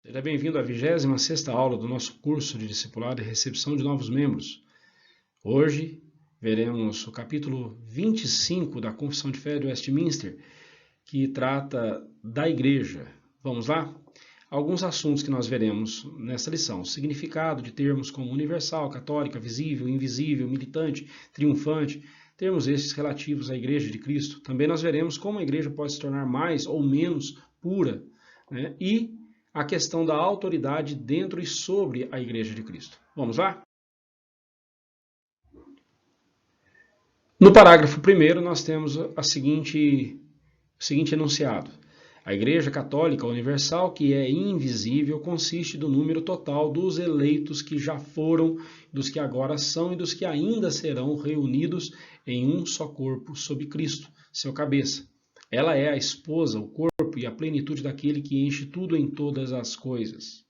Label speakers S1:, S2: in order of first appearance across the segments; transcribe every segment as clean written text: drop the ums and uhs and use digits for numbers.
S1: Seja bem-vindo à 26ª aula do nosso curso de Discipulado e Recepção de Novos Membros. Hoje veremos o capítulo 25 da Confissão de Fé de Westminster, que trata da Igreja. Vamos lá? Alguns assuntos que nós veremos nessa lição. O significado de termos como universal, católica, visível, invisível, militante, triunfante, termos estes relativos à Igreja de Cristo. Também nós veremos como a Igreja pode se tornar mais ou menos pura, né? E a questão da autoridade dentro e sobre a Igreja de Cristo. Vamos lá? No parágrafo 1º, nós temos o seguinte enunciado. A Igreja Católica Universal, que é invisível, consiste do número total dos eleitos que já foram, dos que agora são e dos que ainda serão reunidos em um só corpo sob Cristo, seu cabeça. Ela é a esposa, o corpo e a plenitude daquele que enche tudo em todas as coisas.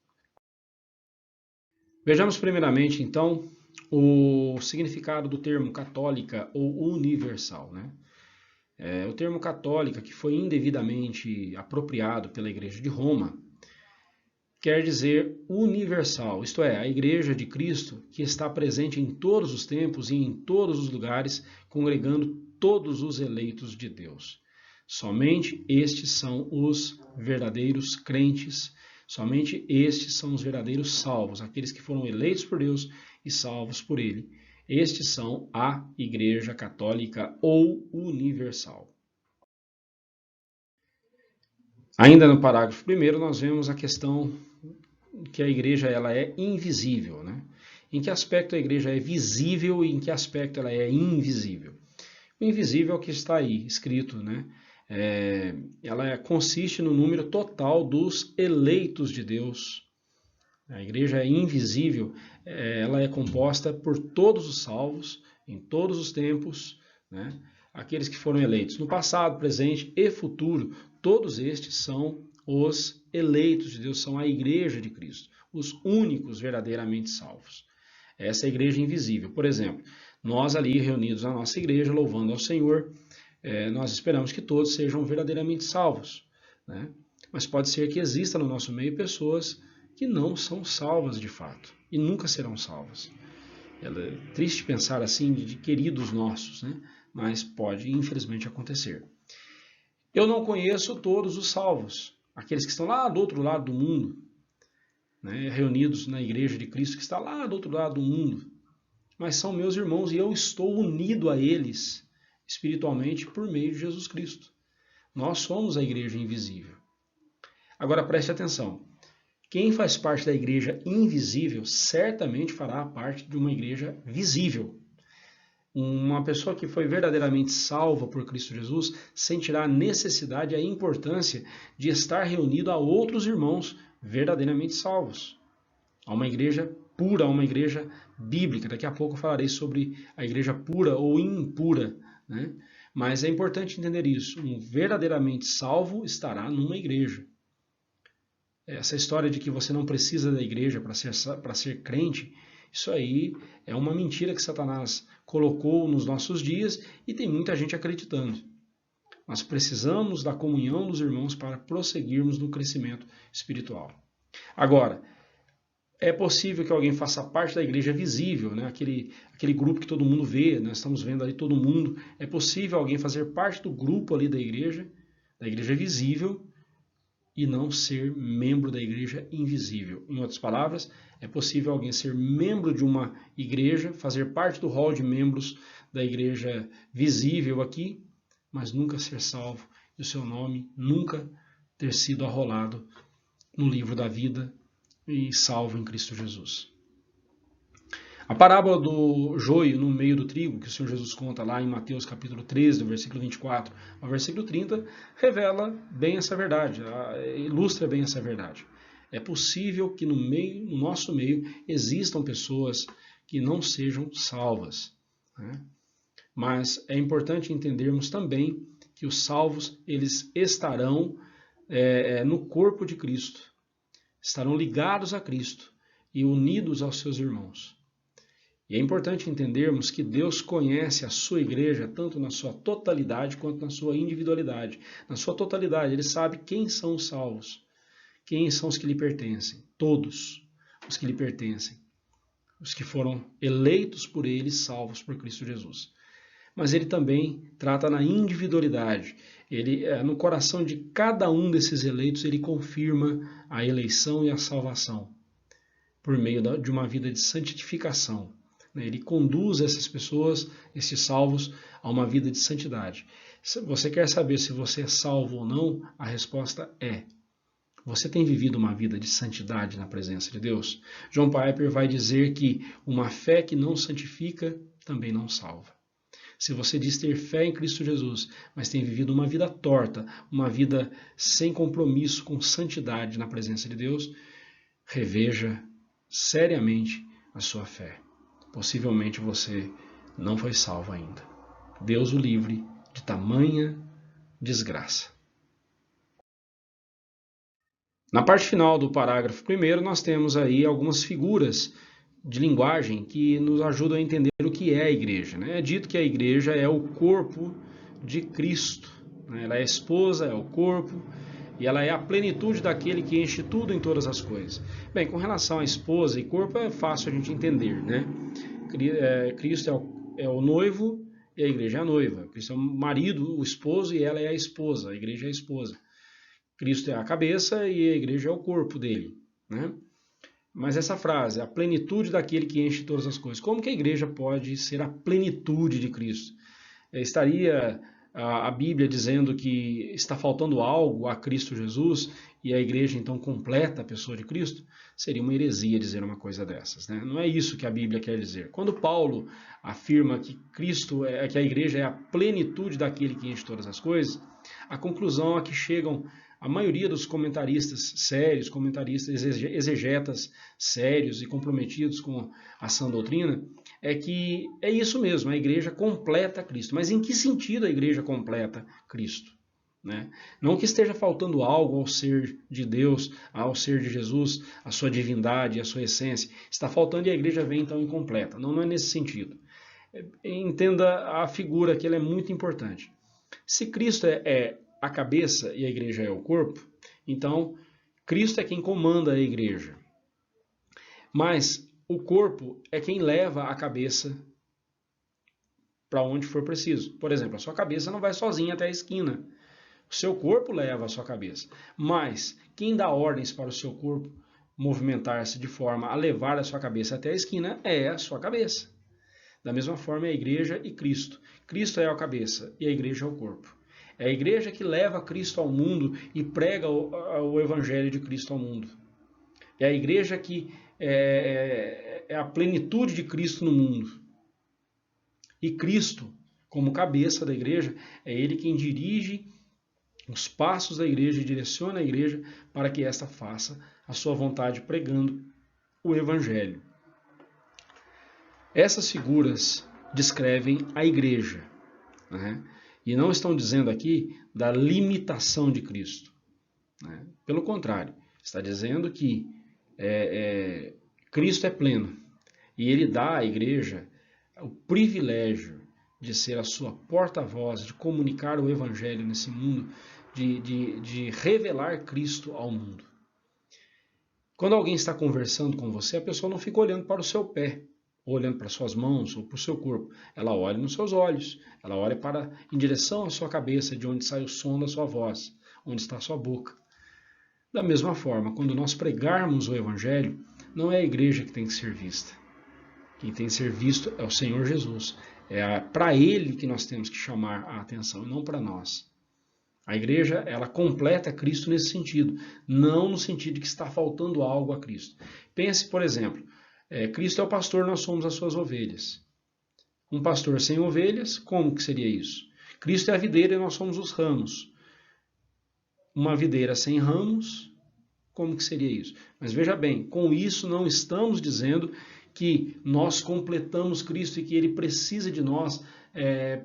S1: Vejamos primeiramente, então, o significado do termo católica ou universal, né? O termo católica, que foi indevidamente apropriado pela Igreja de Roma, quer dizer universal, isto é, a Igreja de Cristo que está presente em todos os tempos e em todos os lugares, congregando todos os eleitos de Deus. Somente estes são os verdadeiros crentes, somente estes são os verdadeiros salvos, aqueles que foram eleitos por Deus e salvos por Ele. Estes são a Igreja Católica ou Universal. Ainda no parágrafo 1º, nós vemos a questão que a Igreja ela é invisível, né? Em que aspecto a Igreja é visível e em que aspecto ela é invisível? O invisível é o que está aí escrito, né? Ela consiste no número total dos eleitos de Deus. A igreja é invisível, ela é composta por todos os salvos, em todos os tempos, né? Aqueles que foram eleitos no passado, presente e futuro, todos estes são os eleitos de Deus, são a igreja de Cristo, os únicos verdadeiramente salvos. Essa é a igreja invisível. Por exemplo, nós ali reunidos na nossa igreja, louvando ao Senhor, nós esperamos que todos sejam verdadeiramente salvos, né? Mas pode ser que exista no nosso meio pessoas que não são salvas de fato e nunca serão salvas. É triste pensar assim de queridos nossos, né? Mas pode infelizmente acontecer. Eu não conheço todos os salvos, aqueles que estão lá do outro lado do mundo, né? Reunidos na igreja de Cristo que está lá do outro lado do mundo, mas são meus irmãos e eu estou unido a eles espiritualmente por meio de Jesus Cristo. Nós somos a igreja invisível. Agora preste atenção. Quem faz parte da igreja invisível certamente fará parte de uma igreja visível. Uma pessoa que foi verdadeiramente salva por Cristo Jesus sentirá a necessidade e a importância de estar reunido a outros irmãos verdadeiramente salvos. A uma igreja pura, a uma igreja bíblica. Daqui a pouco eu falarei sobre a igreja pura ou impura, né? Mas é importante entender isso. Um verdadeiramente salvo estará numa igreja. Essa história de que você não precisa da igreja para ser crente, isso aí é uma mentira que Satanás colocou nos nossos dias e tem muita gente acreditando. Nós precisamos da comunhão dos irmãos para prosseguirmos no crescimento espiritual. Agora, é possível que alguém faça parte da igreja visível, né? Aquele grupo que todo mundo vê, nós estamos vendo ali todo mundo. É possível alguém fazer parte do grupo ali da igreja visível, e não ser membro da igreja invisível. Em outras palavras, é possível alguém ser membro de uma igreja, fazer parte do hall de membros da igreja visível aqui, mas nunca ser salvo e o seu nome nunca ter sido arrolado no livro da vida e salvo em Cristo Jesus. A parábola do joio no meio do trigo, que o Senhor Jesus conta lá em Mateus capítulo 13, do versículo 24 ao versículo 30, revela bem essa verdade, ilustra bem essa verdade. É possível que no nosso meio existam pessoas que não sejam salvas, né? Mas é importante entendermos também que os salvos eles estarão no corpo de Cristo, estarão ligados a Cristo e unidos aos seus irmãos. E é importante entendermos que Deus conhece a sua igreja tanto na sua totalidade quanto na sua individualidade. Na sua totalidade, Ele sabe quem são os salvos, Quem são os que lhe pertencem? Todos os que lhe pertencem. Os que foram eleitos por ele, salvos por Cristo Jesus. Mas ele também trata na individualidade. Ele, no coração de cada um desses eleitos, ele confirma a eleição e a salvação por meio de uma vida de santificação. Ele conduz essas pessoas, esses salvos, a uma vida de santidade. Se você quer saber se você é salvo ou não, a resposta é: você tem vivido uma vida de santidade na presença de Deus? John Piper vai dizer que uma fé que não santifica também não salva. Se você diz ter fé em Cristo Jesus, mas tem vivido uma vida torta, uma vida sem compromisso com santidade na presença de Deus, reveja seriamente a sua fé. Possivelmente você não foi salvo ainda. Deus o livre de tamanha desgraça. Na parte final do parágrafo 1º, nós temos aí algumas figuras de linguagem que nos ajudam a entender o que é a igreja. É dito que a igreja é o corpo de Cristo. Ela é a esposa, é o corpo, e ela é a plenitude daquele que enche tudo em todas as coisas. Bem, com relação à esposa e corpo é fácil a gente entender, né? Cristo é o noivo e a igreja é a noiva. Cristo é o marido, o esposo, e ela é a esposa, a igreja é a esposa. Cristo é a cabeça e a igreja é o corpo dele, né? Mas essa frase, a plenitude daquele que enche todas as coisas, como que a igreja pode ser a plenitude de Cristo? Estaria a Bíblia dizendo que está faltando algo a Cristo Jesus e a igreja então completa a pessoa de Cristo? Seria uma heresia dizer uma coisa dessas, né? Não é isso que a Bíblia quer dizer. Quando Paulo afirma que que a igreja é a plenitude daquele que enche todas as coisas, a conclusão a que chegam a maioria dos comentaristas sérios, comentaristas exegetas sérios e comprometidos com a sã doutrina, é que é isso mesmo, a igreja completa Cristo. Mas em que sentido a igreja completa Cristo? Né? Não que esteja faltando algo ao ser de Deus, ao ser de Jesus, a sua divindade, a sua essência. Está faltando e a igreja vem então incompleta. Não é nesse sentido. Entenda a figura que ela é muito importante. Se Cristo é a cabeça e a igreja é o corpo, então Cristo é quem comanda a igreja. Mas o corpo é quem leva a cabeça para onde for preciso. Por exemplo, a sua cabeça não vai sozinha até a esquina. O seu corpo leva a sua cabeça. Mas quem dá ordens para o seu corpo movimentar-se de forma a levar a sua cabeça até a esquina é a sua cabeça. Da mesma forma é a igreja e Cristo. Cristo é a cabeça e a igreja é o corpo. É a igreja que leva Cristo ao mundo e prega o evangelho de Cristo ao mundo. É a igreja que é a plenitude de Cristo no mundo. E Cristo, como cabeça da igreja, é ele quem dirige os passos da igreja e direciona a igreja para que esta faça a sua vontade pregando o evangelho. Essas figuras descrevem a igreja, né? E não estão dizendo aqui da limitação de Cristo, né? Pelo contrário, está dizendo que Cristo é pleno e ele dá à igreja o privilégio de ser a sua porta-voz, de comunicar o evangelho nesse mundo, de revelar Cristo ao mundo. Quando alguém está conversando com você, a pessoa não fica olhando para o seu pé, ou olhando para suas mãos, ou para o seu corpo. Ela olha nos seus olhos, ela olha em direção à sua cabeça, de onde sai o som da sua voz, onde está a sua boca. Da mesma forma, quando nós pregarmos o evangelho, não é a igreja que tem que ser vista. Quem tem que ser visto é o Senhor Jesus. É para ele que nós temos que chamar a atenção, e não para nós. A igreja, ela completa Cristo nesse sentido, não no sentido de que está faltando algo a Cristo. Pense, por exemplo, Cristo é o pastor, nós somos as suas ovelhas. Um pastor sem ovelhas, como que seria isso? Cristo é a videira e nós somos os ramos. Uma videira sem ramos, como que seria isso? Mas veja bem, com isso não estamos dizendo que nós completamos Cristo e que ele precisa de nós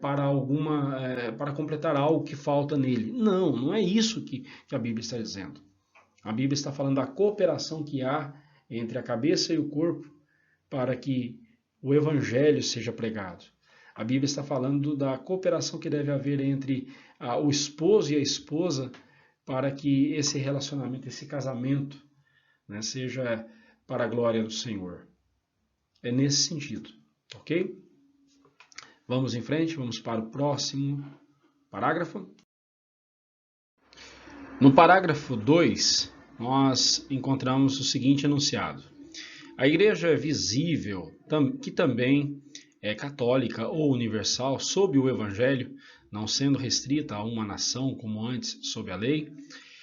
S1: para completar algo que falta nele. Não é isso que a Bíblia está dizendo. A Bíblia está falando da cooperação que há entre a cabeça e o corpo para que o evangelho seja pregado. A Bíblia está falando da cooperação que deve haver entre o esposo e a esposa para que esse relacionamento, esse casamento, né, seja para a glória do Senhor. É nesse sentido, ok? Vamos em frente, vamos para o próximo parágrafo. No parágrafo 2, nós encontramos o seguinte enunciado. A igreja visível, que também é católica ou universal, sob o Evangelho, não sendo restrita a uma nação como antes sob a lei,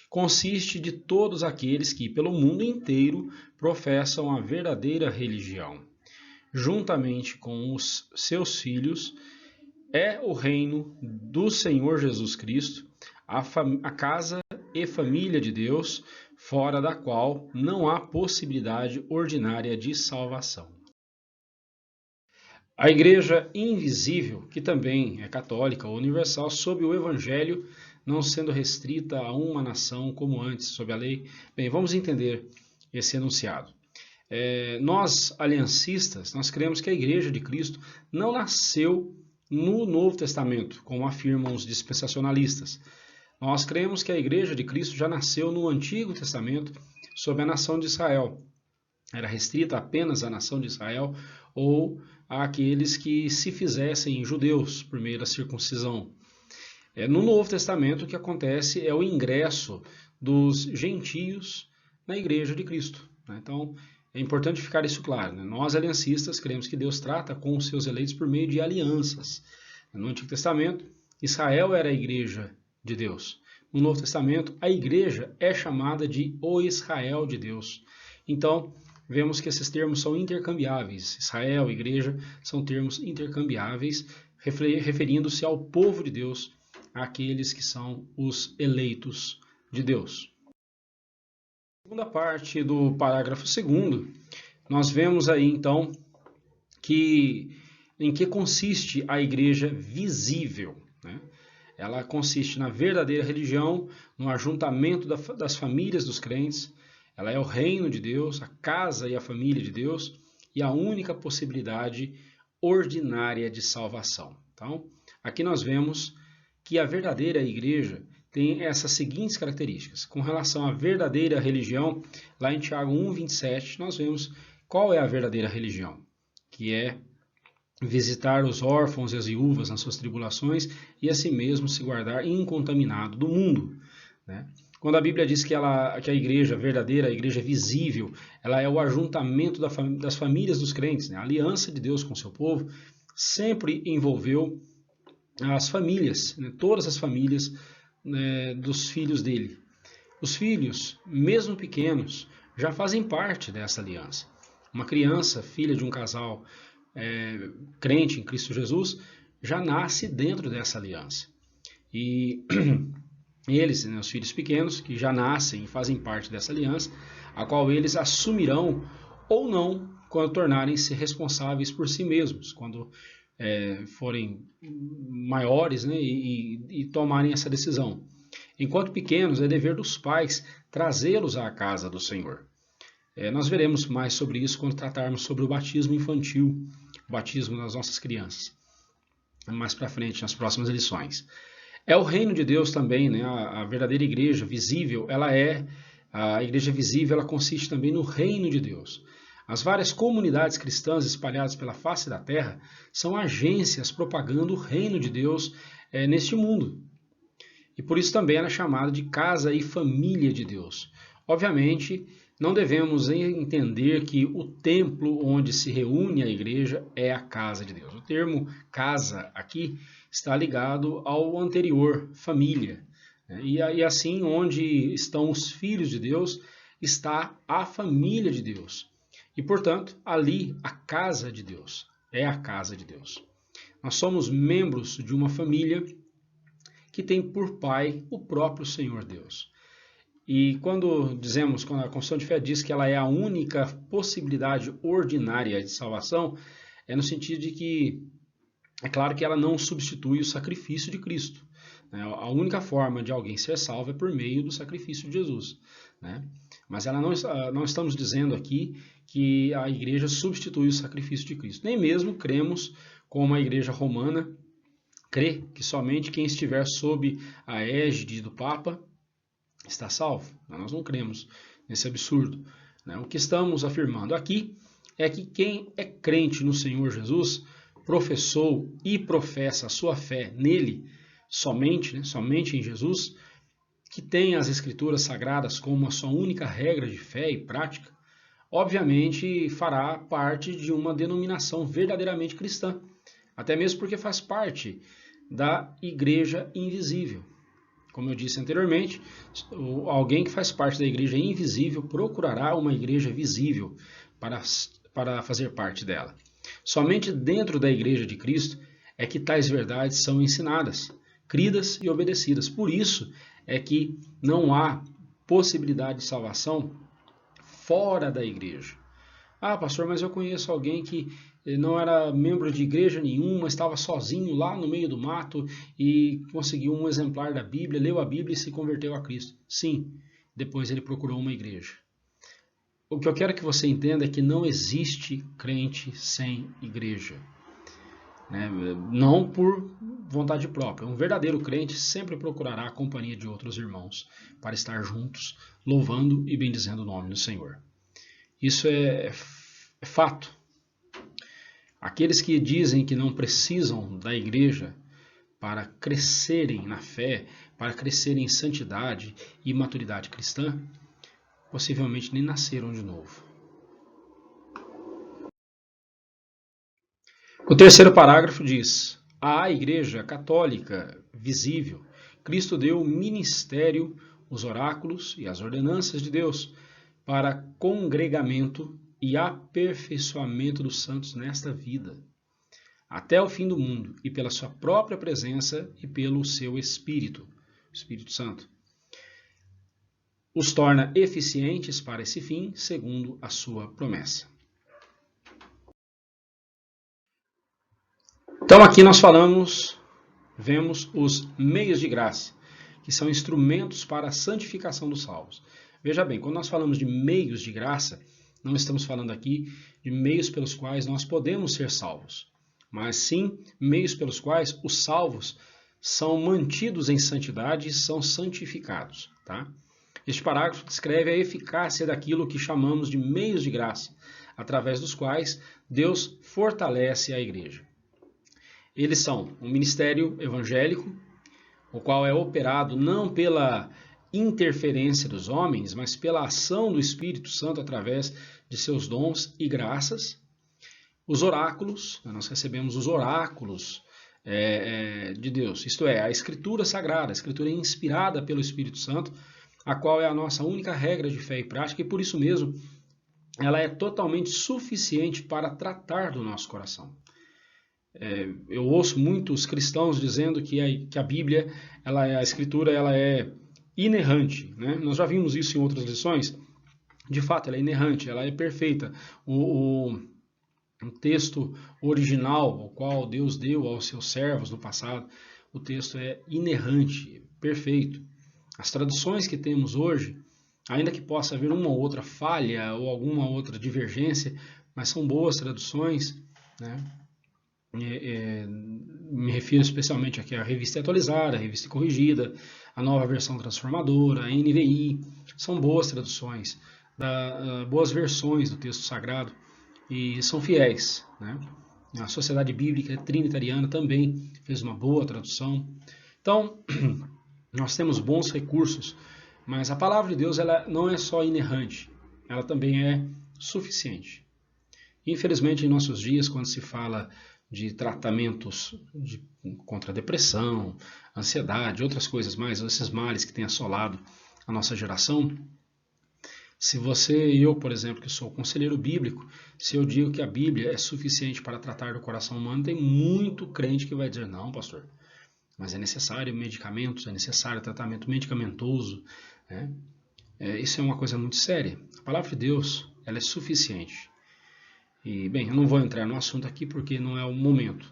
S1: consiste de todos aqueles que, pelo mundo inteiro, professam a verdadeira religião. Juntamente com os seus filhos, é o reino do Senhor Jesus Cristo, a casa e família de Deus, fora da qual não há possibilidade ordinária de salvação. A igreja invisível, que também é católica ou universal, sob o Evangelho, não sendo restrita a uma nação como antes, sob a lei. Bem, vamos entender esse enunciado. Nós, aliancistas, nós cremos que a igreja de Cristo não nasceu no Novo Testamento, como afirmam os dispensacionalistas. Nós cremos que a igreja de Cristo já nasceu no Antigo Testamento, sob a nação de Israel. Era restrita apenas à nação de Israel ou àqueles que se fizessem judeus por meio da circuncisão. No Novo Testamento, o que acontece é o ingresso dos gentios na igreja de Cristo. Então, é importante ficar isso claro. Nós, aliancistas, cremos que Deus trata com os seus eleitos por meio de alianças. No Antigo Testamento, Israel era a igreja de Deus. No Novo Testamento, a igreja é chamada de o Israel de Deus. Então, vemos que esses termos são intercambiáveis. Israel, igreja, são termos intercambiáveis, referindo-se ao povo de Deus, àqueles que são os eleitos de Deus. Na segunda parte do parágrafo 2º, nós vemos aí, então, em que consiste a igreja visível, né? Ela consiste na verdadeira religião, no ajuntamento das famílias dos crentes. Ela é o reino de Deus, a casa e a família de Deus e a única possibilidade ordinária de salvação. Então, aqui nós vemos que a verdadeira igreja tem essas seguintes características. Com relação à verdadeira religião, lá em Tiago 1,27, nós vemos qual é a verdadeira religião, que é visitar os órfãos e as viúvas nas suas tribulações e a si mesmo se guardar incontaminado do mundo, né? Quando a Bíblia diz que a igreja verdadeira, a igreja visível, ela é o ajuntamento das famílias dos crentes, né? A aliança de Deus com o seu povo sempre envolveu as famílias, né? Todas as famílias, né, dos filhos dele. Os filhos, mesmo pequenos, já fazem parte dessa aliança. Uma criança, filha de um casal crente em Cristo Jesus, já nasce dentro dessa aliança. E eles, né, os filhos pequenos, que já nascem e fazem parte dessa aliança, a qual eles assumirão ou não quando tornarem-se responsáveis por si mesmos, quando forem maiores, né, e tomarem essa decisão. Enquanto pequenos, é dever dos pais trazê-los à casa do Senhor. Nós veremos mais sobre isso quando tratarmos sobre o batismo infantil, o batismo das nossas crianças, mais para frente, nas próximas lições. É o reino de Deus também, né? A verdadeira igreja visível, a igreja visível, ela consiste também no reino de Deus. As várias comunidades cristãs espalhadas pela face da terra são agências propagando o reino de Deus neste mundo. E por isso também ela é chamada de casa e família de Deus. Obviamente, não devemos entender que o templo onde se reúne a igreja é a casa de Deus. O termo casa aqui está ligado ao anterior, família. E assim, onde estão os filhos de Deus, está a família de Deus. E, portanto, ali a casa de Deus é a casa de Deus. Nós somos membros de uma família que tem por pai o próprio Senhor Deus. E quando a confissão de fé diz que ela é a única possibilidade ordinária de salvação, é no sentido de que, é claro que ela não substitui o sacrifício de Cristo. A única forma de alguém ser salvo é por meio do sacrifício de Jesus. Mas não estamos dizendo aqui que a igreja substitui o sacrifício de Cristo. Nem mesmo cremos, como a igreja romana crê, que somente quem estiver sob a égide do Papa está salvo. Nós não cremos nesse absurdo, né? O que estamos afirmando aqui é que quem é crente no Senhor Jesus, professou e professa a sua fé nele, somente, né, somente em Jesus, que tem as Escrituras Sagradas como a sua única regra de fé e prática, obviamente fará parte de uma denominação verdadeiramente cristã, até mesmo porque faz parte da igreja invisível. Como eu disse anteriormente, alguém que faz parte da igreja invisível procurará uma igreja visível para fazer parte dela. Somente dentro da igreja de Cristo é que tais verdades são ensinadas, cridas e obedecidas. Por isso é que não há possibilidade de salvação fora da igreja. Ah, pastor, mas eu conheço alguém que não era membro de igreja nenhuma, estava sozinho lá no meio do mato e conseguiu um exemplar da Bíblia, leu a Bíblia e se converteu a Cristo. Sim, depois ele procurou uma igreja. O que eu quero que você entenda é que não existe crente sem igreja, né? Não por vontade própria. Um verdadeiro crente sempre procurará a companhia de outros irmãos para estar juntos, louvando e bendizendo o nome do Senhor. Isso é fato. Aqueles que dizem que não precisam da igreja para crescerem na fé, para crescerem em santidade e maturidade cristã, possivelmente nem nasceram de novo. O terceiro parágrafo diz: à Igreja Católica visível, Cristo deu o ministério, os oráculos e as ordenanças de Deus para congregamento e aperfeiçoamento dos santos nesta vida, até o fim do mundo, e pela sua própria presença e pelo seu Espírito, o Espírito Santo. Os torna eficientes para esse fim, segundo a sua promessa. Então aqui nós vemos os meios de graça, que são instrumentos para a santificação dos salvos. Veja bem, quando nós falamos de meios de graça, não estamos falando aqui de meios pelos quais nós podemos ser salvos, mas sim meios pelos quais os salvos são mantidos em santidade e são santificados, tá? Este parágrafo descreve a eficácia daquilo que chamamos de meios de graça, através dos quais Deus fortalece a igreja. Eles são um ministério evangélico, o qual é operado não pela interferência dos homens, mas pela ação do Espírito Santo através de seus dons e graças. Os oráculos, nós recebemos os oráculos de Deus, isto é, a Escritura Sagrada, a Escritura inspirada pelo Espírito Santo, a qual é a nossa única regra de fé e prática, e por isso mesmo ela é totalmente suficiente para tratar do nosso coração. Eu ouço muitos cristãos dizendo que a Bíblia, a Escritura, ela é inerrante, né? Nós já vimos isso em outras lições. De fato, ela é inerrante, ela é perfeita. O texto original, o qual Deus deu aos seus servos no passado, o texto é inerrante, perfeito. As traduções que temos hoje, ainda que possa haver uma ou outra falha ou alguma outra divergência, mas são boas traduções, né? Me refiro especialmente aqui à Revista Atualizada, a Revista Corrigida, a Nova Versão Transformadora, a NVI, são boas traduções, boas versões do texto sagrado e são fiéis, né? A Sociedade Bíblica Trinitariana também fez uma boa tradução. Então, nós temos bons recursos, mas a palavra de Deus ela não é só inerrante, ela também é suficiente. Infelizmente, em nossos dias, quando se fala de tratamentos contra a depressão, ansiedade, outras coisas mais, esses males que têm assolado a nossa geração, se você e eu, por exemplo, que sou conselheiro bíblico, se eu digo que a Bíblia é suficiente para tratar do coração humano, tem muito crente que vai dizer, não, pastor, mas é necessário medicamentos, é necessário tratamento medicamentoso, né? Isso é uma coisa muito séria. A palavra de Deus, ela é suficiente. E, bem, eu não vou entrar no assunto aqui porque não é o momento,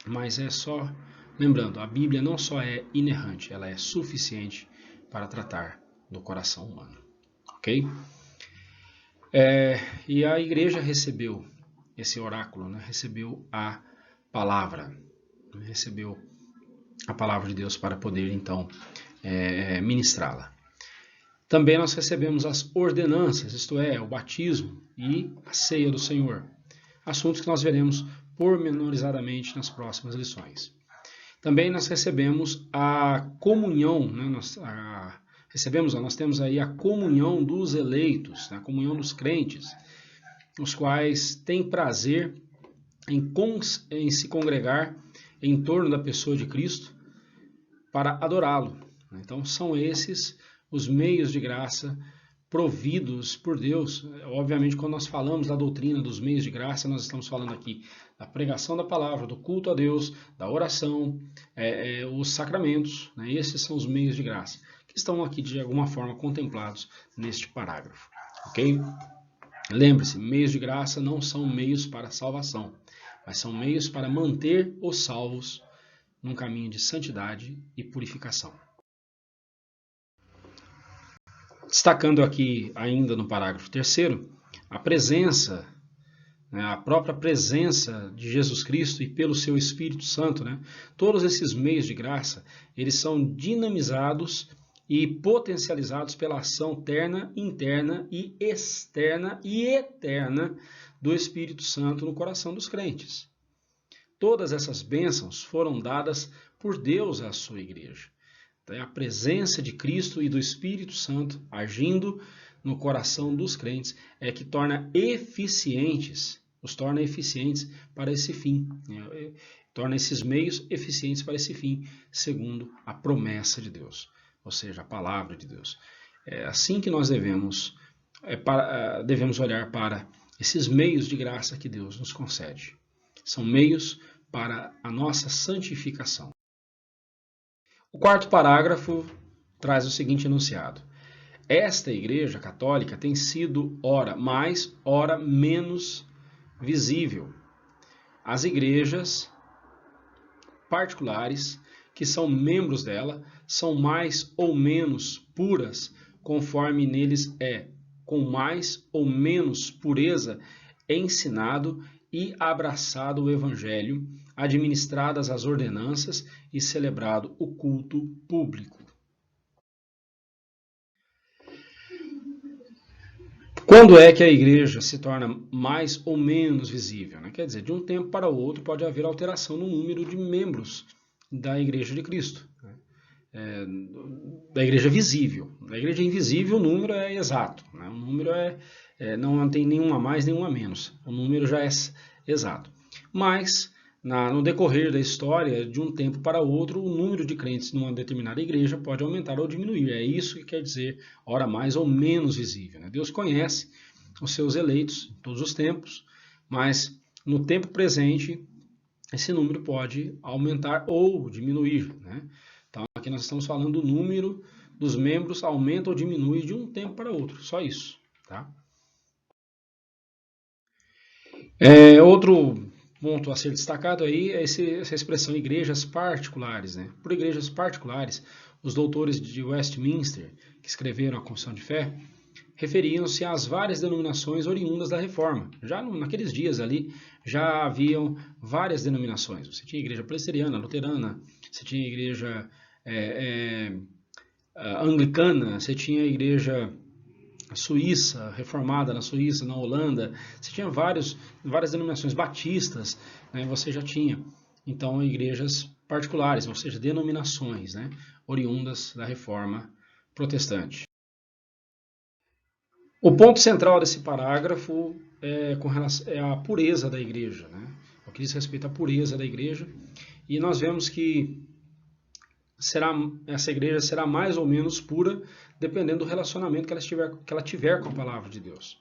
S1: mas é só lembrando, a Bíblia não só é inerrante, ela é suficiente para tratar do coração humano, ok? E a igreja recebeu esse oráculo, né? Recebeu a palavra, recebeu a palavra de Deus para poder, então, ministrá-la. Também nós recebemos as ordenanças, isto é, o batismo e a ceia do Senhor. Assuntos que nós veremos pormenorizadamente nas próximas lições. Também nós recebemos a comunhão, né? Nós temos aí a comunhão dos eleitos, né? A comunhão dos crentes, os quais têm prazer em se congregar em torno da pessoa de Cristo para adorá-lo. Então são esses os meios de graça providos por Deus. Obviamente, quando nós falamos da doutrina dos meios de graça, nós estamos falando aqui da pregação da palavra, do culto a Deus, da oração, os sacramentos, né? Esses são os meios de graça, que estão aqui de alguma forma contemplados neste parágrafo. Ok? Lembre-se, meios de graça não são meios para salvação, mas são meios para manter os salvos num caminho de santidade e purificação. Destacando aqui ainda no parágrafo 3º, a presença, né, a própria presença de Jesus Cristo e pelo seu Espírito Santo, né, todos esses meios de graça, eles são dinamizados e potencializados pela ação terna, interna e externa e eterna do Espírito Santo no coração dos crentes. Todas essas bênçãos foram dadas por Deus à sua igreja. A presença de Cristo e do Espírito Santo agindo no coração dos crentes é que os torna eficientes para esse fim, né? Torna esses meios eficientes para esse fim, segundo a promessa de Deus, ou seja, a palavra de Deus. É assim que nós devemos olhar para esses meios de graça que Deus nos concede. São meios para a nossa santificação. O 4º parágrafo traz o seguinte enunciado. Esta igreja católica tem sido ora mais, ora menos visível. As igrejas particulares que são membros dela são mais ou menos puras, conforme neles é, com mais ou menos pureza, ensinado e abraçado o Evangelho, administradas as ordenanças e celebrado o culto público. Quando é que a igreja se torna mais ou menos visível, né? Quer dizer, de um tempo para o outro pode haver alteração no número de membros da igreja de Cristo, né? Da igreja visível. Da igreja invisível o número é exato, né? O número não tem nenhum a mais, nenhum a menos. O número já é exato. Mas no decorrer da história, de um tempo para outro, o número de crentes numa determinada igreja pode aumentar ou diminuir. É isso que quer dizer, ora mais ou menos visível, né? Deus conhece os seus eleitos em todos os tempos, mas no tempo presente, esse número pode aumentar ou diminuir, né? Então, aqui nós estamos falando do número dos membros aumenta ou diminui de um tempo para outro, só isso, tá? Outro ponto a ser destacado aí é essa expressão igrejas particulares, né? Por igrejas particulares, os doutores de Westminster, que escreveram a Confissão de Fé, referiam-se às várias denominações oriundas da Reforma. Já naqueles dias ali, já haviam várias denominações. Você tinha a igreja presbiteriana, luterana, você tinha a igreja anglicana, você tinha a igreja suíça, reformada na Suíça, na Holanda, você tinha várias denominações batistas, né, você já tinha, então, igrejas particulares, ou seja, denominações, né, oriundas da Reforma Protestante. O ponto central desse parágrafo é a pureza da igreja, né, o que diz respeito à pureza da igreja, e nós vemos que essa igreja será mais ou menos pura, dependendo do relacionamento que ela tiver com a palavra de Deus.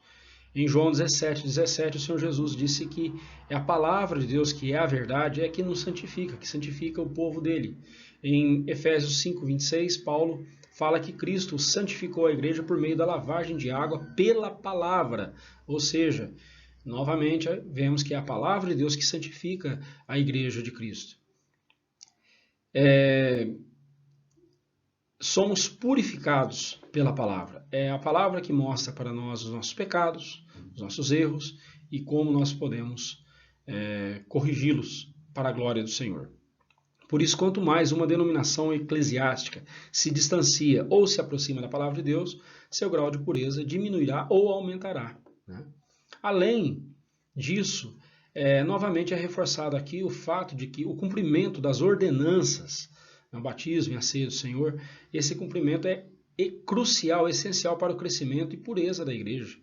S1: Em João 17, o Senhor Jesus disse que é a palavra de Deus, que é a verdade, que nos santifica, que santifica o povo dele. Em Efésios 5:26, Paulo fala que Cristo santificou a igreja por meio da lavagem de água pela palavra. Ou seja, novamente vemos que é a palavra de Deus que santifica a igreja de Cristo. Somos purificados pela palavra. É a palavra que mostra para nós os nossos pecados, os nossos erros e como nós podemos corrigi-los para a glória do Senhor. Por isso, quanto mais uma denominação eclesiástica se distancia ou se aproxima da palavra de Deus, seu grau de pureza diminuirá ou aumentará, né? Além disso, novamente é reforçado aqui o fato de que o cumprimento das ordenanças, no batismo e a ceia do Senhor, esse cumprimento é crucial, essencial para o crescimento e pureza da igreja.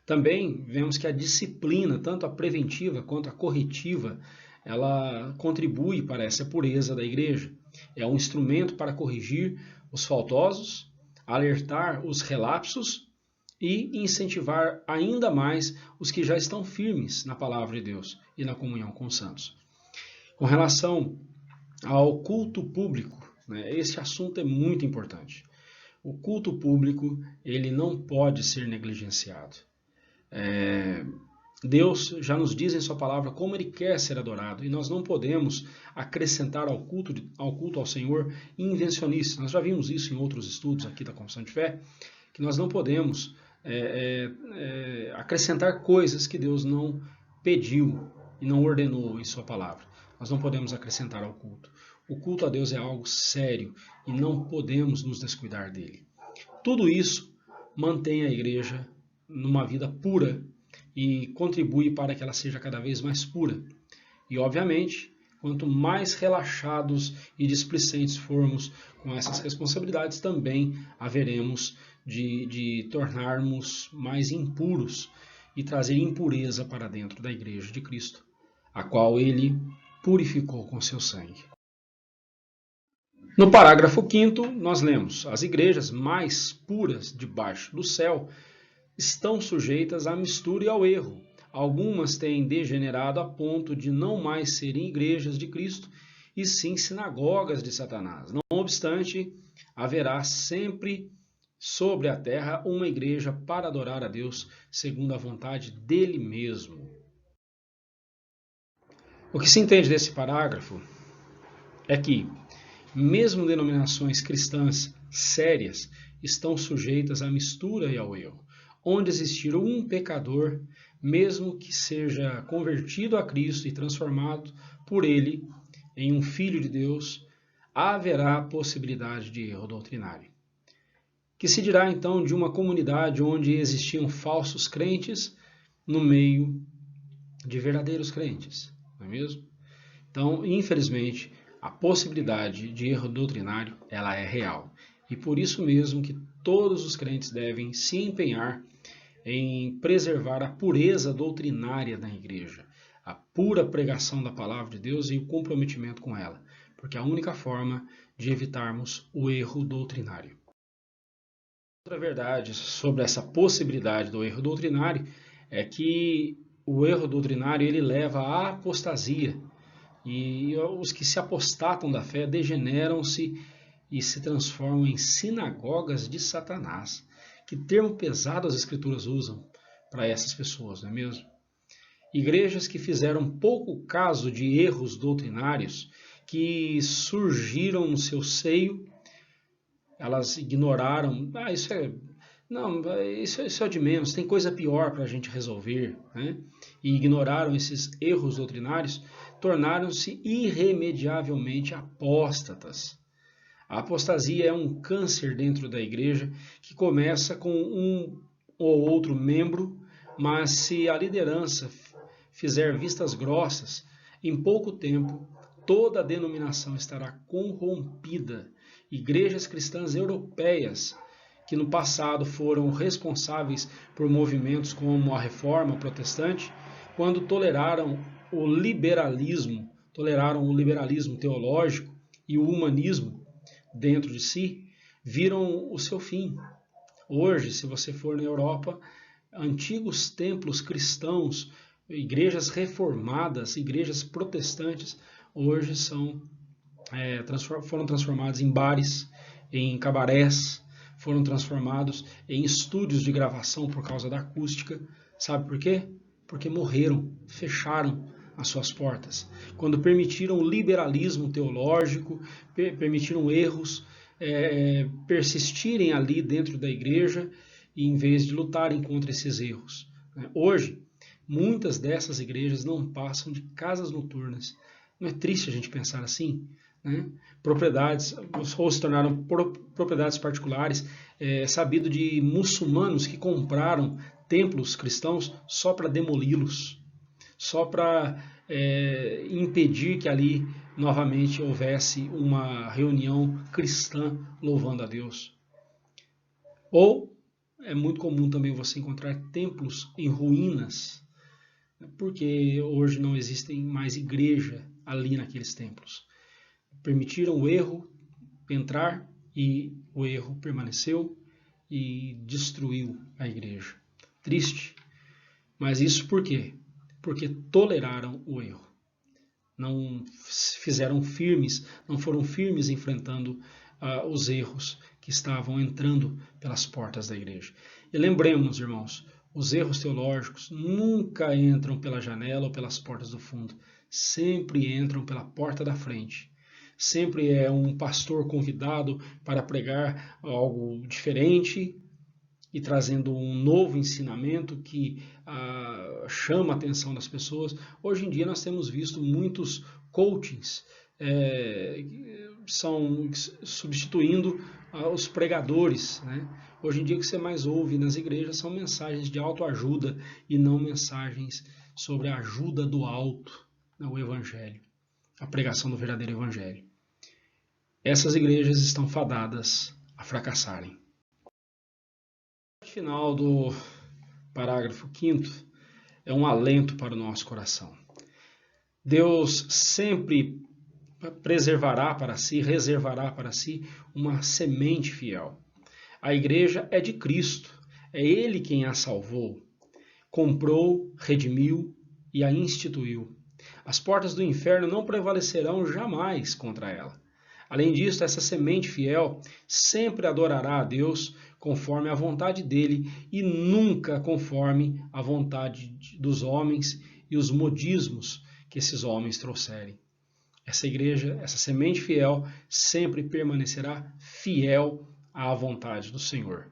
S1: Também vemos que a disciplina, tanto a preventiva quanto a corretiva, ela contribui para essa pureza da igreja. É um instrumento para corrigir os faltosos, alertar os relapsos e incentivar ainda mais os que já estão firmes na palavra de Deus e na comunhão com os santos. Com relação ao culto público, né, esse assunto é muito importante. O culto público, ele não pode ser negligenciado. Deus já nos diz em sua palavra como ele quer ser adorado, e nós não podemos acrescentar ao culto ao Senhor invencionices. Nós já vimos isso em outros estudos aqui da Confissão de Fé, que nós não podemos acrescentar coisas que Deus não pediu e não ordenou em sua palavra. Nós não podemos acrescentar ao culto. O culto a Deus é algo sério e não podemos nos descuidar dele. Tudo isso mantém a igreja numa vida pura e contribui para que ela seja cada vez mais pura. E, obviamente, quanto mais relaxados e displicentes formos com essas responsabilidades, também haveremos de tornarmos mais impuros e trazer impureza para dentro da igreja de Cristo, a qual ele purificou com seu sangue. No parágrafo 5º, nós lemos: as igrejas mais puras debaixo do céu estão sujeitas à mistura e ao erro. Algumas têm degenerado a ponto de não mais serem igrejas de Cristo, e sim sinagogas de Satanás. Não obstante, haverá sempre sobre a terra uma igreja para adorar a Deus segundo a vontade dele mesmo. O que se entende desse parágrafo é que, mesmo denominações cristãs sérias, estão sujeitas à mistura e ao erro. Onde existir um pecador, mesmo que seja convertido a Cristo e transformado por ele em um filho de Deus, haverá possibilidade de erro doutrinário. Que se dirá então de uma comunidade onde existiam falsos crentes no meio de verdadeiros crentes, não é mesmo? Então, infelizmente, a possibilidade de erro doutrinário, ela é real. E por isso mesmo que todos os crentes devem se empenhar em preservar a pureza doutrinária da igreja, a pura pregação da palavra de Deus e o comprometimento com ela, porque é a única forma de evitarmos o erro doutrinário. Outra verdade sobre essa possibilidade do erro doutrinário é que o erro doutrinário ele leva à apostasia, e os que se apostatam da fé degeneram-se e se transformam em sinagogas de Satanás. Que termo pesado as Escrituras usam para essas pessoas, não é mesmo? Igrejas que fizeram pouco caso de erros doutrinários que surgiram no seu seio, elas ignoraram, isso é de menos, tem coisa pior para a gente resolver, né? E ignoraram esses erros doutrinários, tornaram-se irremediavelmente apóstatas. A apostasia é um câncer dentro da igreja que começa com um ou outro membro, mas se a liderança fizer vistas grossas, em pouco tempo toda a denominação estará corrompida. Igrejas cristãs europeias que no passado foram responsáveis por movimentos como a Reforma Protestante, quando toleraram o liberalismo teológico e o humanismo dentro de si, viram o seu fim. Hoje, se você for na Europa, antigos templos cristãos, igrejas reformadas, igrejas protestantes, hoje foram transformados em bares, em cabarés, foram transformados em estúdios de gravação por causa da acústica. Sabe por quê? Porque morreram, fecharam as suas portas. Quando permitiram o liberalismo teológico, permitiram erros persistirem ali dentro da igreja, e em vez de lutarem contra esses erros. Hoje, muitas dessas igrejas não passam de casas noturnas. Não é triste a gente pensar assim? né? Propriedades, ou se tornaram propriedades particulares. É sabido de muçulmanos que compraram templos cristãos só para demoli-los, só para impedir que ali novamente houvesse uma reunião cristã louvando a Deus. Ou é muito comum também você encontrar templos em ruínas, porque hoje não existem mais igreja ali naqueles templos. Permitiram o erro entrar e o erro permaneceu e destruiu a igreja. Triste, mas isso por quê? Porque toleraram o erro. Não fizeram firmes, não foram firmes enfrentando os erros que estavam entrando pelas portas da igreja. E lembremos, irmãos, os erros teológicos nunca entram pela janela ou pelas portas do fundo, sempre entram pela porta da frente. Sempre é um pastor convidado para pregar algo diferente e trazendo um novo ensinamento que chama a atenção das pessoas. Hoje em dia nós temos visto muitos coachings são substituindo os pregadores, né? Hoje em dia o que você mais ouve nas igrejas são mensagens de autoajuda e não mensagens sobre a ajuda do alto, né? O evangelho, a pregação do verdadeiro evangelho. Essas igrejas estão fadadas a fracassarem. O final do parágrafo 5º é um alento para o nosso coração. Deus sempre preservará para si, reservará para si uma semente fiel. A igreja é de Cristo, é Ele quem a salvou, comprou, redimiu e a instituiu. As portas do inferno não prevalecerão jamais contra ela. Além disso, essa semente fiel sempre adorará a Deus conforme a vontade dele e nunca conforme a vontade dos homens e os modismos que esses homens trouxerem. Essa igreja, essa semente fiel, sempre permanecerá fiel à vontade do Senhor.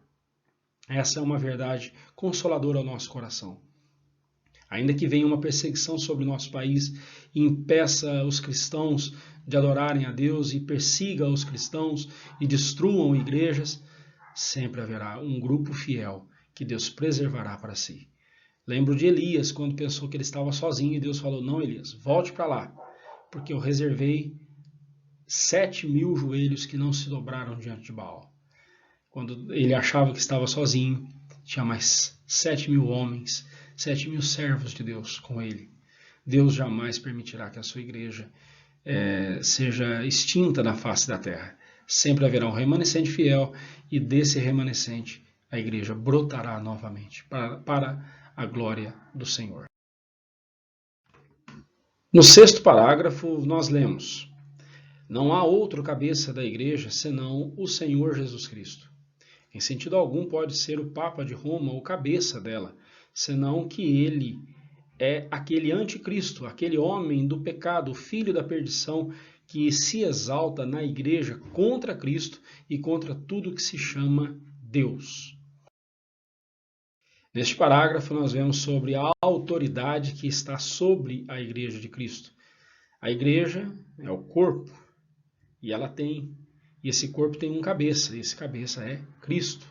S1: Essa é uma verdade consoladora ao nosso coração. Ainda que venha uma perseguição sobre o nosso país e impeça os cristãos de adorarem a Deus e persiga os cristãos e destruam igrejas, sempre haverá um grupo fiel que Deus preservará para si. Lembro de Elias, quando pensou que ele estava sozinho e Deus falou, não, Elias, volte para lá, porque eu reservei 7.000 joelhos que não se dobraram diante de Baal. Quando ele achava que estava sozinho, tinha mais 7.000 homens, 7.000 servos de Deus com ele. Deus jamais permitirá que a sua igreja seja extinta da face da terra. Sempre haverá um remanescente fiel e desse remanescente a igreja brotará novamente para a glória do Senhor. No 6º parágrafo nós lemos: não há outro cabeça da igreja senão o Senhor Jesus Cristo. Em sentido algum pode ser o Papa de Roma o cabeça dela, senão que ele é aquele anticristo, aquele homem do pecado, o filho da perdição, que se exalta na igreja contra Cristo e contra tudo que se chama Deus. Neste parágrafo nós vemos sobre a autoridade que está sobre a igreja de Cristo. A igreja é o corpo e esse corpo tem um cabeça, e esse cabeça é Cristo.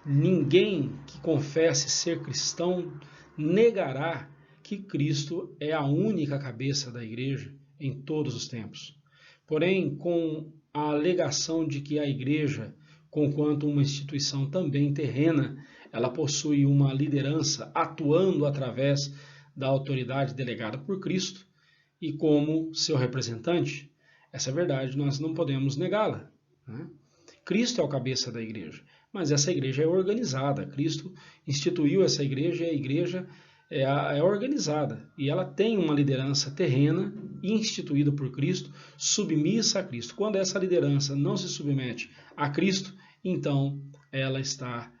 S1: Ninguém que confesse ser cristão negará que Cristo é a única cabeça da igreja em todos os tempos. Porém, com a alegação de que a igreja, conquanto uma instituição também terrena, ela possui uma liderança atuando através da autoridade delegada por Cristo e como seu representante, essa verdade nós não podemos negá-la, né? Cristo é o cabeça da igreja, mas essa igreja é organizada. Cristo instituiu essa igreja e a igreja é organizada e ela tem uma liderança terrena instituída por Cristo, submissa a Cristo. Quando essa liderança não se submete a Cristo, então ela está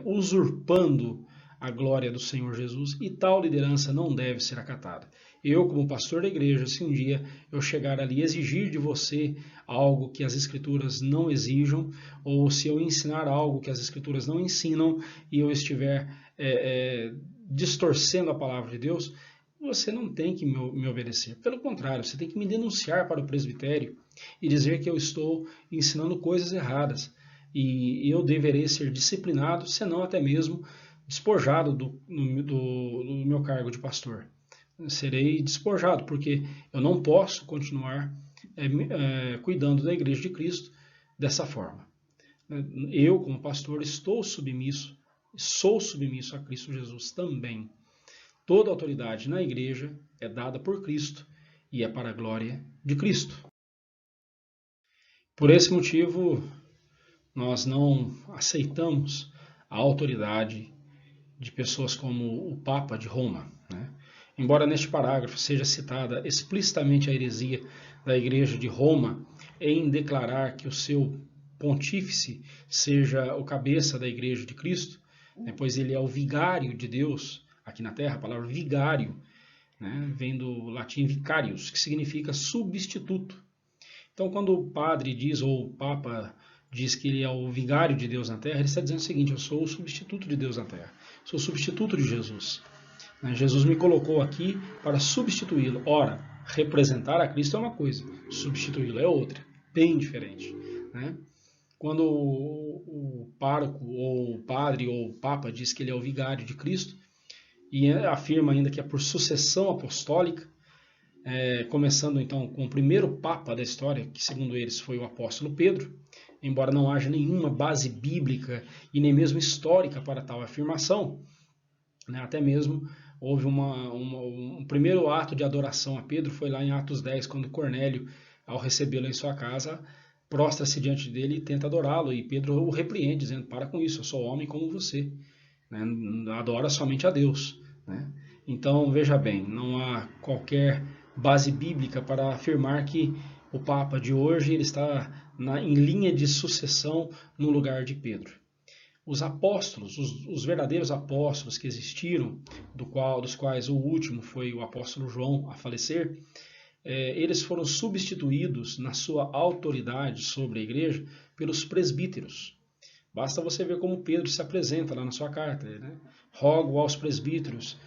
S1: usurpando a glória do Senhor Jesus e tal liderança não deve ser acatada. Eu, como pastor da igreja, se um dia eu chegar ali e exigir de você algo que as Escrituras não exijam, ou se eu ensinar algo que as Escrituras não ensinam e eu estiver distorcendo a palavra de Deus, você não tem que me obedecer. Pelo contrário, você tem que me denunciar para o presbitério e dizer que eu estou ensinando coisas erradas. E eu deverei ser disciplinado, senão até mesmo despojado do meu cargo de pastor. Serei despojado, porque eu não posso continuar cuidando da Igreja de Cristo dessa forma. Eu, como pastor, sou submisso a Cristo Jesus também. Toda autoridade na Igreja é dada por Cristo e é para a glória de Cristo. Por esse motivo, nós não aceitamos a autoridade de pessoas como o Papa de Roma, né? Embora neste parágrafo seja citada explicitamente a heresia da Igreja de Roma em declarar que o seu pontífice seja o cabeça da Igreja de Cristo, né, pois ele é o vigário de Deus aqui na Terra. A palavra vigário, né, vem do latim vicarius, que significa substituto. Então, quando o padre diz, ou o Papa diz que ele é o vigário de Deus na Terra, ele está dizendo o seguinte: eu sou o substituto de Deus na Terra, sou o substituto de Jesus. Jesus me colocou aqui para substituí-lo. Ora, representar a Cristo é uma coisa, substituí-lo é outra, bem diferente, né? Quando o pároco, ou o padre, ou o Papa diz que ele é o vigário de Cristo, e afirma ainda que é por sucessão apostólica, começando então com o primeiro Papa da história, que segundo eles foi o apóstolo Pedro, embora não haja nenhuma base bíblica e nem mesmo histórica para tal afirmação, né? Até mesmo houve um primeiro ato de adoração a Pedro, foi lá em Atos 10, quando Cornélio, ao recebê-lo em sua casa, prostra-se diante dele e tenta adorá-lo, e Pedro o repreende, dizendo: para com isso, eu sou homem como você, né? Adora somente a Deus, né? Então, veja bem, não há qualquer base bíblica para afirmar que o Papa de hoje ele está em linha de sucessão no lugar de Pedro. Os apóstolos, os verdadeiros apóstolos que existiram, dos quais o último foi o apóstolo João a falecer, eles foram substituídos na sua autoridade sobre a igreja pelos presbíteros. Basta você ver como Pedro se apresenta lá na sua carta, né? Rogo aos presbíteros,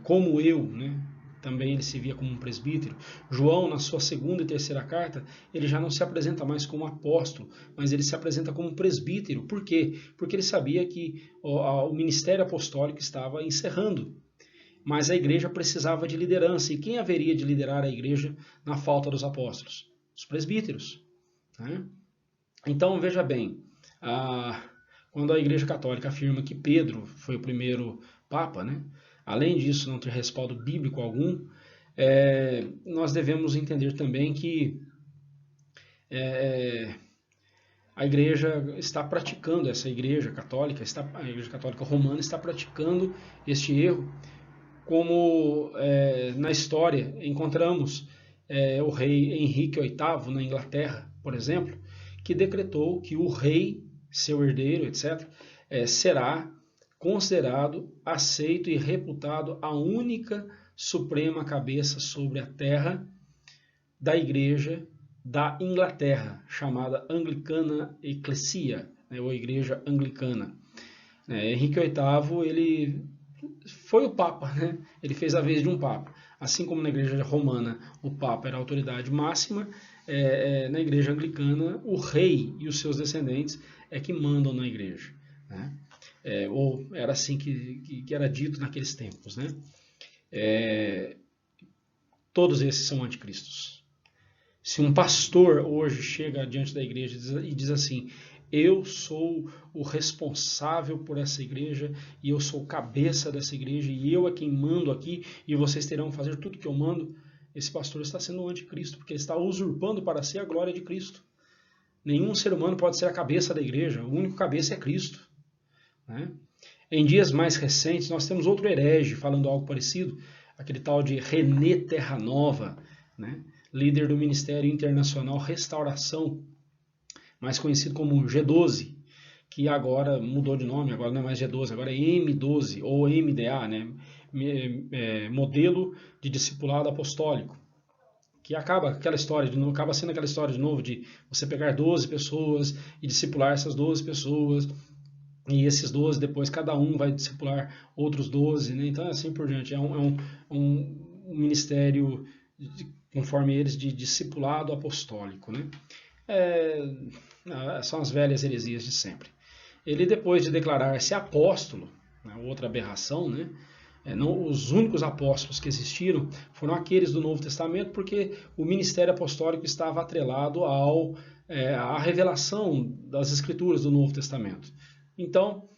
S1: como eu, né? Também ele se via como um presbítero. João, na sua segunda e terceira carta, ele já não se apresenta mais como apóstolo, mas ele se apresenta como presbítero. Por quê? Porque ele sabia que o ministério apostólico estava encerrando, mas a igreja precisava de liderança. E quem haveria de liderar a igreja na falta dos apóstolos? Os presbíteros, né? Então, veja bem, quando a Igreja Católica afirma que Pedro foi o primeiro Papa, né? Além disso não ter respaldo bíblico algum, nós devemos entender também que a Igreja está praticando, essa Igreja Católica, a Igreja Católica Romana está praticando este erro, como na história encontramos o rei Henrique VIII na Inglaterra, por exemplo, que decretou que o rei, seu herdeiro, etc., será considerado, aceito e reputado a única suprema cabeça sobre a terra da Igreja da Inglaterra, chamada Anglicana Ecclesia, ou Igreja Anglicana. Henrique VIII, ele foi o Papa, né? Ele fez a vez de um Papa. Assim como na Igreja Romana o Papa era a autoridade máxima, na Igreja Anglicana o rei e os seus descendentes é que mandam na Igreja, né? Ou era assim que era dito naqueles tempos, né? Todos esses são anticristos. Se um pastor hoje chega diante da igreja e diz assim: eu sou o responsável por essa igreja e eu sou cabeça dessa igreja e eu é quem mando aqui e vocês terão que fazer tudo que eu mando, esse pastor está sendo um anticristo, porque ele está usurpando para si a glória de Cristo. Nenhum ser humano pode ser a cabeça da igreja, o único cabeça é Cristo, né? Em dias mais recentes, nós temos outro herege falando algo parecido, aquele tal de René Terranova, né? Líder do Ministério Internacional Restauração, mais conhecido como G12, que agora mudou de nome, agora não é mais G12, agora é M12 ou MDA, né? Modelo de Discipulado Apostólico, que acaba aquela história de novo, acaba sendo aquela história de novo de você pegar 12 pessoas e discipular essas 12 pessoas, e esses 12 depois cada um vai discipular outros 12, né? Então assim por diante, o ministério, conforme eles, de discipulado apostólico, né? São as velhas heresias de sempre. Ele, depois de declarar-se apóstolo, né, outra aberração, né? Os únicos apóstolos que existiram foram aqueles do Novo Testamento, porque o ministério apostólico estava atrelado à revelação das Escrituras do Novo Testamento. Então,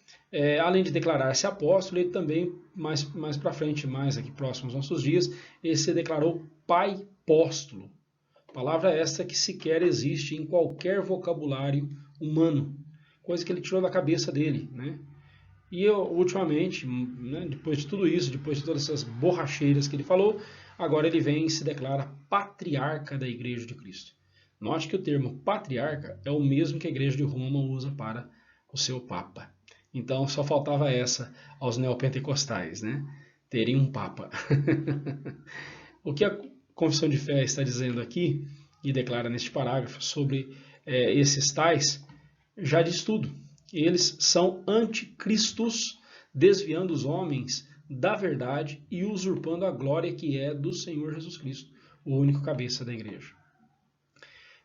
S1: além de declarar-se apóstolo, ele também, mais para frente, mais aqui próximo aos nossos dias, ele se declarou pai apóstolo. Palavra esta que sequer existe em qualquer vocabulário humano, coisa que ele tirou da cabeça dele, né? E ultimamente, né, depois de tudo isso, depois de todas essas borracheiras que ele falou, agora ele vem e se declara patriarca da Igreja de Cristo. Note que o termo patriarca é o mesmo que a Igreja de Roma usa para o seu Papa. Então só faltava essa aos neopentecostais, né? Terem um Papa. O que a Confissão de Fé está dizendo aqui, e declara neste parágrafo, sobre esses tais, já diz tudo. Eles são anticristos, desviando os homens da verdade e usurpando a glória que é do Senhor Jesus Cristo, o único cabeça da igreja.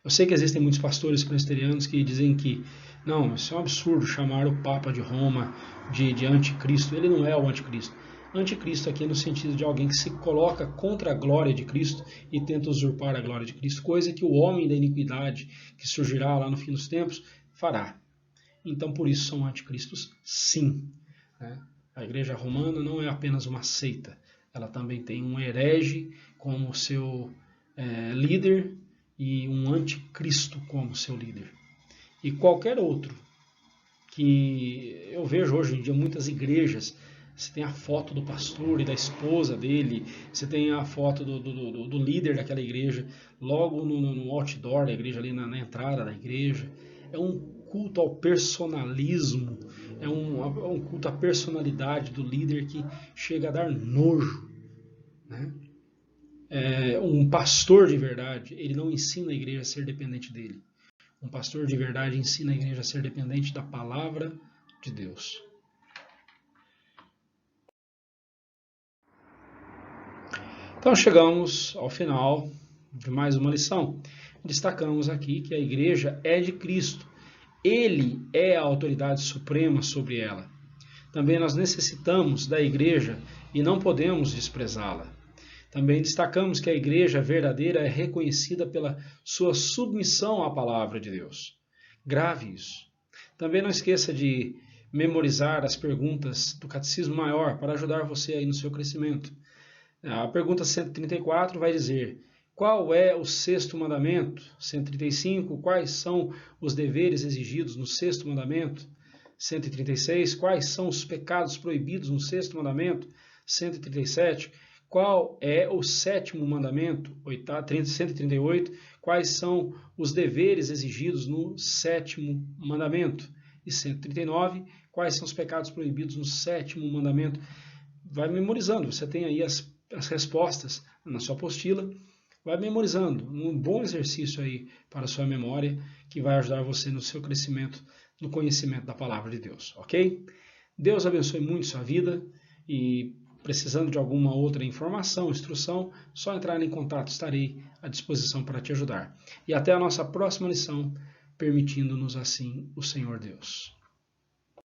S1: Eu sei que existem muitos pastores presbiterianos que dizem que não, isso é um absurdo chamar o Papa de Roma de anticristo. Ele não é o anticristo. Anticristo aqui no sentido de alguém que se coloca contra a glória de Cristo e tenta usurpar a glória de Cristo, coisa que o homem da iniquidade que surgirá lá no fim dos tempos fará. Então, por isso, são anticristos, sim. A Igreja Romana não é apenas uma seita, ela também tem um herege como seu líder e um anticristo como seu líder. E qualquer outro que eu vejo hoje em dia, muitas igrejas, você tem a foto do pastor e da esposa dele, você tem a foto do líder daquela igreja, logo no outdoor da igreja, ali na entrada da igreja. É um culto ao personalismo, é um culto à personalidade do líder que chega a dar nojo, né? Um pastor de verdade, ele não ensina a igreja a ser dependente dele. Um pastor de verdade ensina a igreja a ser dependente da palavra de Deus. Então chegamos ao final de mais uma lição. Destacamos aqui que a igreja é de Cristo. Ele é a autoridade suprema sobre ela. Também nós necessitamos da igreja e não podemos desprezá-la. Também destacamos que a igreja verdadeira é reconhecida pela sua submissão à palavra de Deus. Grave isso. Também não esqueça de memorizar as perguntas do Catecismo Maior para ajudar você aí no seu crescimento. A pergunta 134 vai dizer: qual é o sexto mandamento? 135, quais são os deveres exigidos no sexto mandamento? 136, quais são os pecados proibidos no sexto mandamento? 137, qual é o sétimo mandamento? 138, quais são os deveres exigidos no sétimo mandamento? E 139, quais são os pecados proibidos no sétimo mandamento? Vai memorizando, você tem aí as respostas na sua apostila. Vai memorizando, um bom exercício aí para a sua memória, que vai ajudar você no seu crescimento, no conhecimento da palavra de Deus, ok? Deus abençoe muito sua vida e precisando de alguma outra informação, instrução, só entrar em contato, estarei à disposição para te ajudar. E até a nossa próxima lição, permitindo-nos assim o Senhor Deus.